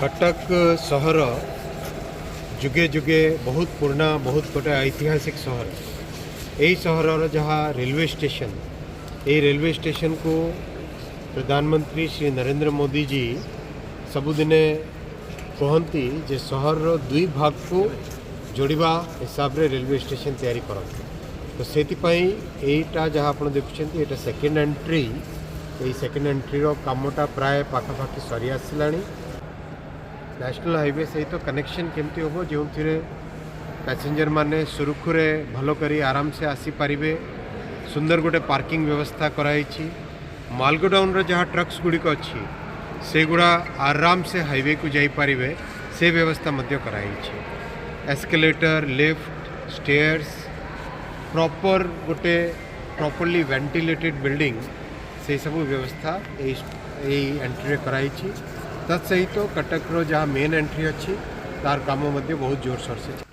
कटक सहर जुगे जुगे बहुत पुराना बहुत गोटे ऐतिहासिक सहर। यही सहर जहाँ रेलवे स्टेशन ये रेलवे स्टेशन को प्रधानमंत्री श्री नरेंद्र मोदी जी सबुदिने कहती जे सहर दुई भाग को जोड़वा हिसाब रे रेलवे स्टेशन तैयारी करते। तो से यहीटा जहाँ आप देखुं ये सेकेंड एंट्री यही सेकेंड एंट्री कामटा प्राय पाखापाखि सरी आसला। नेशनल हाईवे सहित कनेक्शन केमती हम जो पैसेंजर माने सुरखुरे भल करी आराम से आसीपारे। सुंदर गोटे पार्किंग व्यवस्था कराई। मालगोडाउन जहाँ ट्रक्स गुड़िक अच्छी से गुड़ा आराम से हाईवे को जापारे से व्यवस्था कराई। एस्केलेटर लिफ्ट स्टेयर्स प्रॉपर गोटे प्रॉपर्ली वेंटिलेटेड बिल्डिंग से सब व्यवस्था यही एंट्री कराई। तत्सहित कटक जहाँ मेन एंट्री अच्छी तार काम बहुत जोर सोर से